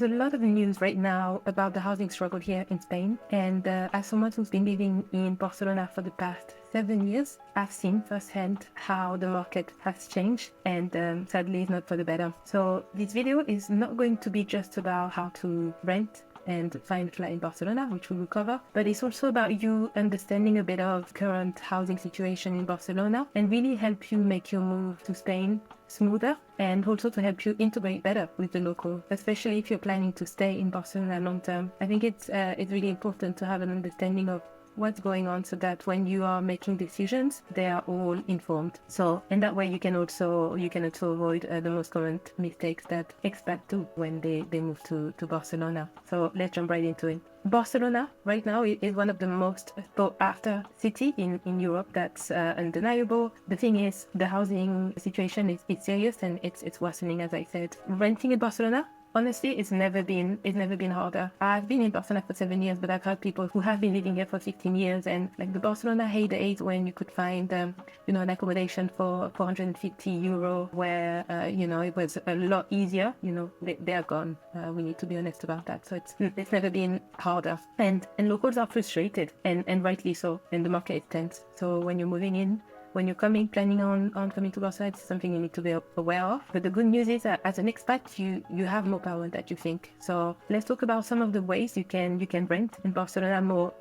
There's a lot of news right now about the housing struggle here in Spain. And as someone who's been living in Barcelona for the past 7 years, I've seen firsthand how the market has changed, and sadly, it's not for the better. So this video is not going to be just about how to rent and find a flat in Barcelona, which we will cover, but it's also about you understanding a bit of current housing situation in Barcelona and really help you make your move to Spain smoother, and also to help you integrate better with the local, especially if you're planning to stay in Barcelona long term. I think it's really important to have an understanding of what's going on, so that when you are making decisions, they are all informed. So, and that way you can also avoid the most common mistakes that expats do when they move to Barcelona. So let's jump right into it. Barcelona right now is one of the most sought after city in Europe. That's undeniable. The thing is, the housing situation is serious, and it's worsening, as I said. Renting in Barcelona, honestly, it's never been harder. I've been in Barcelona for 7 years, but I've heard people who have been living here for 15 years, and like the Barcelona heydays when you could find, an accommodation for 450 euro, where, it was a lot easier. They're gone. We need to be honest about that. So it's never been harder, and locals are frustrated, and rightly so. And the market is tense. So when you're moving in, when you're planning on coming to Barcelona, it's something you need to be aware of. But the good news is that as an expat, you have more power than you think. So let's talk about some of the ways you can rent in Barcelona more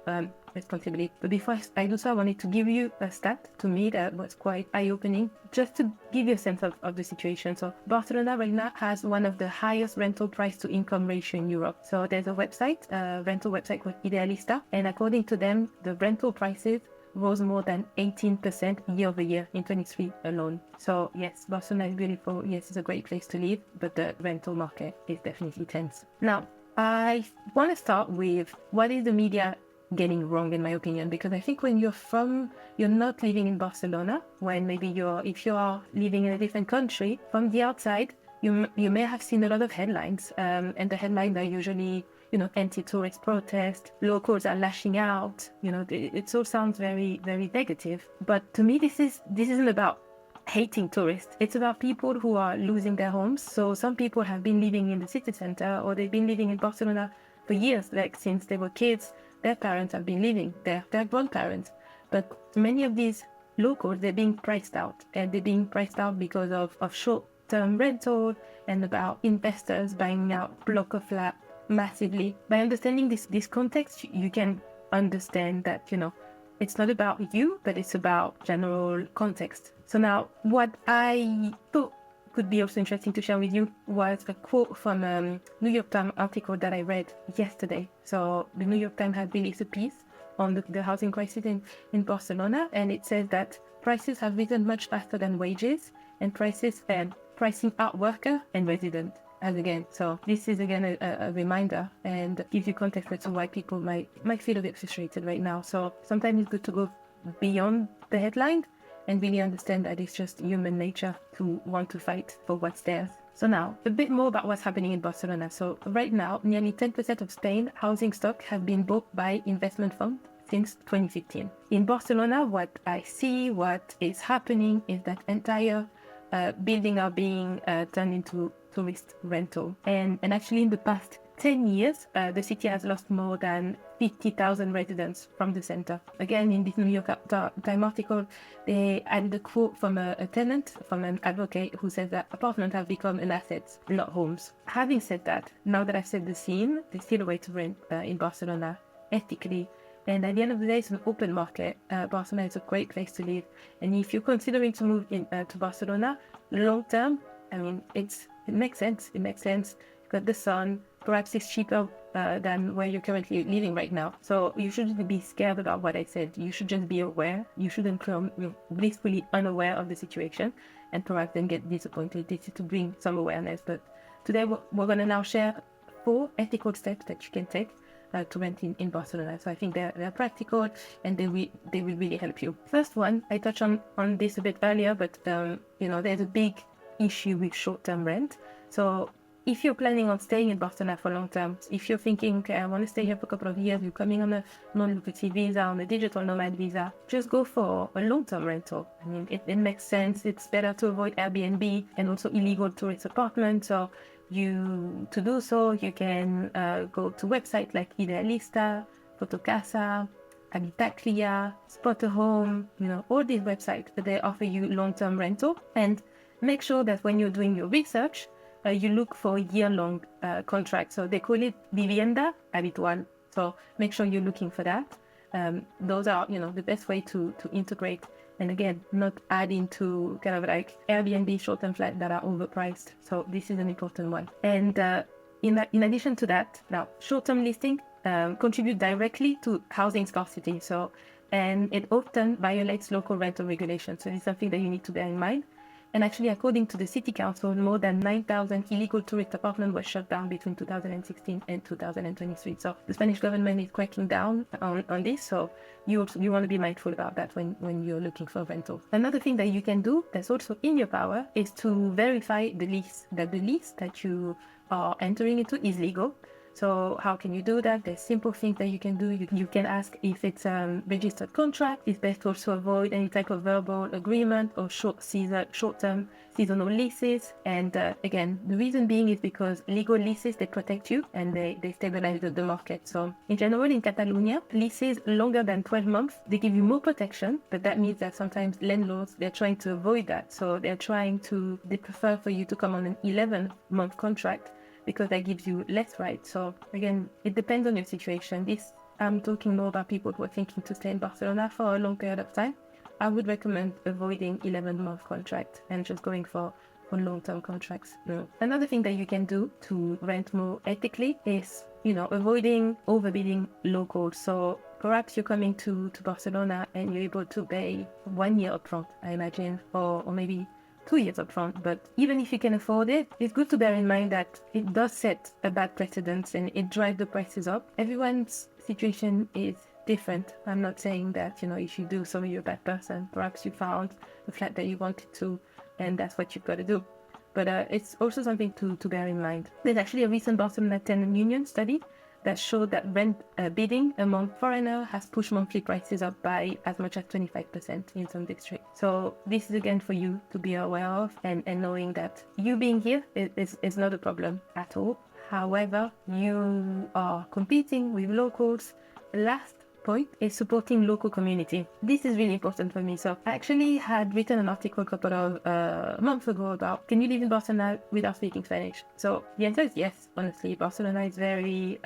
responsibly. But before I do so, I wanted to give you a stat to me that was quite eye-opening, just to give you a sense of the situation. So Barcelona right now has one of the highest rental price to income ratio in Europe. So there's a rental website called Idealista, and according to them, the rental prices rose more than 18% year over year in 23 alone. So yes, Barcelona is beautiful. Yes, it's a great place to live, but the rental market is definitely tense. Now, I want to start with what is the media getting wrong, in my opinion, because I think when you're not living in Barcelona, when maybe if you are living in a different country, from the outside, you may have seen a lot of headlines, and the headlines are usually, anti-tourist protest, locals are lashing out, it all sounds very, very negative. But to me, this isn't about hating tourists. It's about people who are losing their homes. So some people have been living in the city center, or they've been living in Barcelona for years, like since they were kids. Their parents have been living there, their grandparents. But many of these locals, they're being priced out, and they're being priced out because of short-term rental, and about investors buying out block of flat massively. By understanding this context, you can understand that, it's not about you, but it's about general context. So now, what I thought could be also interesting to share with you was a quote from a New York Times article that I read yesterday. So the New York Times had released a piece on the housing crisis in Barcelona, and it says that prices have risen much faster than wages, and pricing out worker and resident. As again, so this is again a reminder, and gives you context as to why people might feel a bit frustrated right now. So sometimes it's good to go beyond the headline and really understand that it's just human nature to want to fight for what's theirs. So now, a bit more about what's happening in Barcelona. So right now, nearly 10% of Spain housing stock have been bought by investment funds since 2015. In Barcelona, what is happening is that entire buildings are being turned into tourist rental. And actually in the past 10 years, the city has lost more than 50,000 residents from the center. Again, in this New York Times article, they added a quote from a tenant, from an advocate, who says that apartments have become an asset, not homes. Having said that, now that I've set the scene, there's still a way to rent in Barcelona ethically. And at the end of the day, it's an open market. Barcelona is a great place to live. And if you're considering to move to Barcelona long term, I mean, it makes sense. It makes sense. You've got the sun. Perhaps it's cheaper than where you're currently living right now. So you shouldn't be scared about what I said. You should just be aware. You shouldn't come blissfully unaware of the situation, and perhaps then get disappointed. This is to bring some awareness. But today we're going to now share 4 ethical steps that you can take to rent in Barcelona. So I think they're practical, and they will really help you. First one, I touched on this a bit earlier, but there's a big issue with short-term rent. So if you're planning on staying in Barcelona for long term, if you're thinking, okay, I want to stay here for a couple of years, you're coming on a non-lucrative visa, on a digital nomad visa, just go for a long-term rental. I mean, it makes sense. It's better to avoid Airbnb and also illegal tourist apartments. So To do so, you can go to websites like Idealista, Fotocasa, Habitaclia, Spot a Home, all these websites, they offer you long-term rental. And make sure that when you're doing your research, you look for year-long contracts. So they call it vivienda habitual. So make sure you're looking for that. Those are, the best way to integrate. And again, not adding to kind of like Airbnb short-term flats that are overpriced. So this is an important one. And in addition to that, now short-term listing contribute directly to housing scarcity. So, and it often violates local rental regulations. So it's something that you need to bear in mind. And actually, according to the city council, more than 9,000 illegal tourist apartments were shut down between 2016 and 2023. So the Spanish government is cracking down on this. So you want to be mindful about that when you're looking for rental. Another thing that you can do that's also in your power is to verify the lease that you are entering into is legal. So how can you do that? There's simple things that you can do. You can ask if it's a registered contract. It's best to also avoid any type of verbal agreement or short-term seasonal leases. And again, the reason being is because legal leases, they protect you and they stabilize the market. So in general, in Catalonia, leases longer than 12 months, they give you more protection, but that means that sometimes landlords, they're trying to avoid that. So they prefer for you to come on an 11-month contract, because that gives you less rights. So again, it depends on your situation. I'm talking more about people who are thinking to stay in Barcelona for a long period of time. I would recommend avoiding 11-month contract and just going for long-term contracts. Another thing that you can do to rent more ethically is, avoiding overbidding locals. So perhaps you're coming to Barcelona and you're able to pay 1 year upfront, I imagine, or maybe 2 years up front. But even if you can afford it, it's good to bear in mind that it does set a bad precedent and it drives the prices up. Everyone's situation is different. I'm not saying that, if you do so, you're a bad person. Perhaps you found the flat that you wanted to, and that's what you've got to do. But it's also something to bear in mind. There's actually a recent Barcelona Tenant Union study that showed that rent bidding among foreigners has pushed monthly prices up by as much as 25% in some districts. So this is again for you to be aware of, and knowing that you being here is not a problem at all. However, you are competing with locals. Last point is supporting local community. This is really important for me. So I actually had written an article a couple of months ago about, can you live in Barcelona without speaking Spanish? So the answer is yes, honestly. Barcelona is very,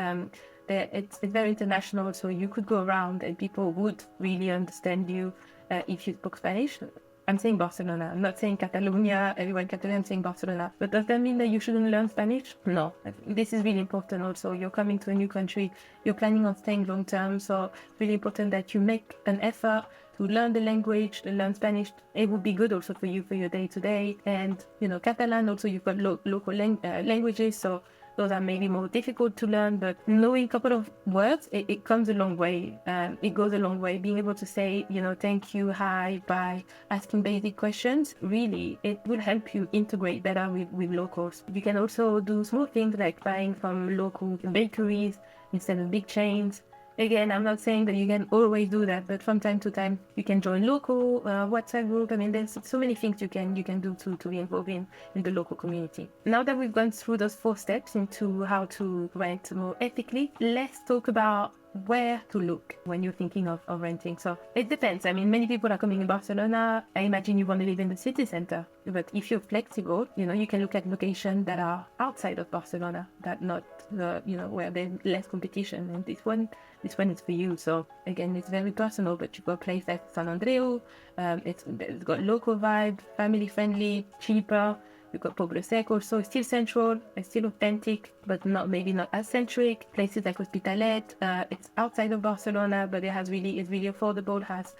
it's very international. So you could go around and people would really understand you if you spoke Spanish. I'm saying Barcelona. I'm not saying Catalonia. Everyone Catalan, I'm saying Barcelona. But does that mean that you shouldn't learn Spanish? No. This is really important also. You're coming to a new country. You're planning on staying long term. So it's really important that you make an effort to learn the language, to learn Spanish. It would be good also for you for your day to day. And, Catalan also, you've got local languages. So those are maybe more difficult to learn, but knowing a couple of words, it comes a long way. It goes a long way. Being able to say, thank you, hi, bye, asking basic questions, really, it will help you integrate better with locals. You can also do small things like buying from local bakeries instead of big chains. Again, I'm not saying that you can always do that, but from time to time, you can join local WhatsApp group. I mean, there's so many things you can do to be involved in the local community. Now that we've gone through those 4 steps into how to rent more ethically, let's talk about where to look when you're thinking of renting. So it depends. I mean, many people are coming in Barcelona. I imagine you want to live in the city center. But if you're flexible, you can look at locations that are outside of Barcelona, that not, where there's less competition. And this one is for you. So again, it's very personal, but you've got a place like San Andreu. It's got local vibe, family friendly, cheaper. You've got Pueblo Seco, so it's still central, it's still authentic, but maybe not as centric. Places like Hospitalet, it's outside of Barcelona, but it's really affordable, has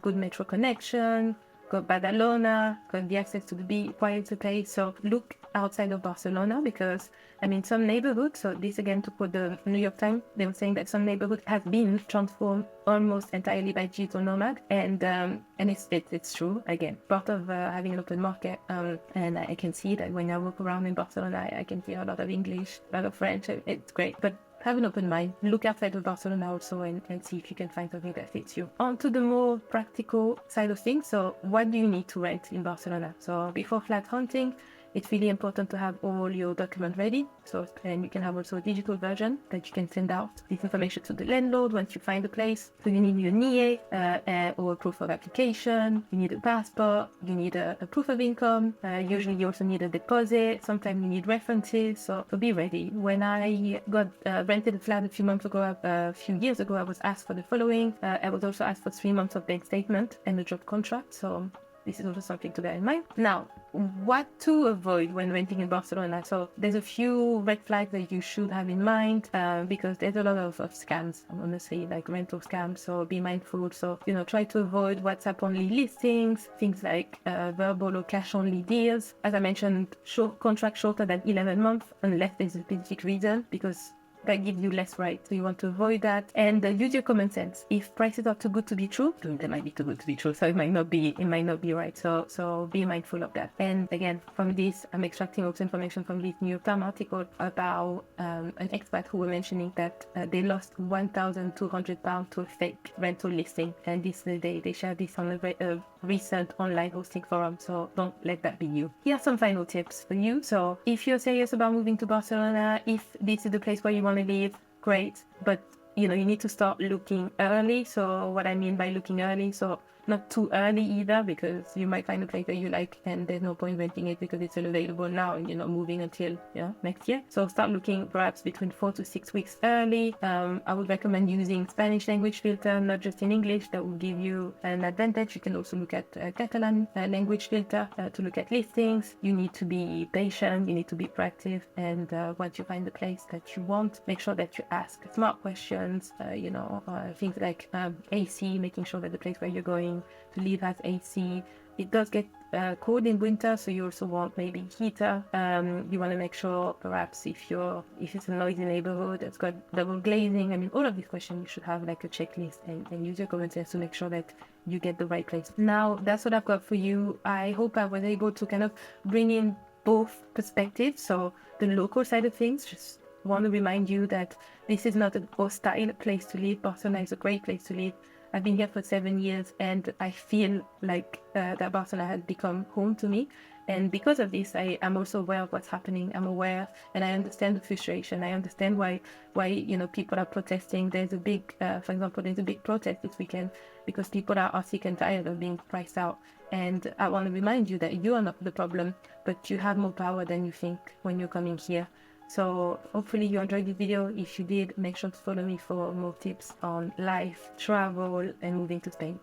good metro connection, got Badalona, got the access to the beach, quiet to pay. So look outside of Barcelona, because some neighborhoods, so this again to quote the New York Times, they were saying that some neighborhoods have been transformed almost entirely by digital nomad, and it's true. Again, part of having an open market, and I can see that when I walk around in Barcelona, I can hear a lot of English, a lot of French. It's great, but have an open mind. Look outside of Barcelona also and see if you can find something that fits you. On to the more practical side of things. So what do you need to rent in Barcelona? So before flat hunting, It's really important to have all your documents ready. So, and you can have also a digital version that you can send out this information to the landlord once you find a place. So you need your NIE or a proof of application. You need a passport. You need a proof of income. Usually you also need a deposit. Sometimes you need references. So be ready. When I got rented a flat a few years ago, I was asked for the following. I was also asked for 3 months of bank statement and a job contract. So this is also something to bear in mind. Now, what to avoid when renting in Barcelona? So there's a few red flags that you should have in mind because there's a lot of scams, honestly, like rental scams. So be mindful. So, try to avoid WhatsApp only listings, things like verbal or cash only deals. As I mentioned, contract shorter than 11 months unless there's a specific reason, because that gives you less right. So you want to avoid that and use your common sense. If prices are too good to be true, they might be too good to be true. So it might not be right. So be mindful of that. And again, from this, I'm extracting also information from this New York Times article about an expat who were mentioning that they lost £1,200 to a fake rental listing. And this they shared this on a recent online hosting forum. So don't let that be you. Here are some final tips for you. So if you're serious about moving to Barcelona, if this is the place where you want to live, great, but you need to start looking early. So what I mean by looking early, so not too early either, because you might find a place that you like and there's no point renting it because it's available now and you're not moving until next year. So start looking perhaps between 4 to 6 weeks early. I would recommend using Spanish language filter, not just in English. That will give you an advantage. You can also look at Catalan language filter to look at listings. You need to be patient, you need to be proactive, and once you find the place that you want, make sure that you ask smart questions, things like AC, making sure that the place where you're going to live has AC. It does get cold in winter, so you also want maybe heater. You want to make sure perhaps if it's a noisy neighborhood that's got double glazing. I mean, all of these questions you should have like a checklist and use your common sense to make sure that you get the right place. Now that's what I've got for you. I hope I was able to kind of bring in both perspectives. So the local side of things, just want to remind you that this is not a hostile place to live. Barcelona is a great place to live. I've been here for 7 years and I feel like that Barcelona has become home to me. And because of this, I am also aware of what's happening. I'm aware and I understand the frustration. I understand why people are protesting. There's a big, for example, there's a big protest this weekend because people are sick and tired of being priced out. And I want to remind you that you are not the problem, but you have more power than you think when you're coming here. So hopefully you enjoyed this video. If you did, make sure to follow me for more tips on life, travel, and moving to Spain.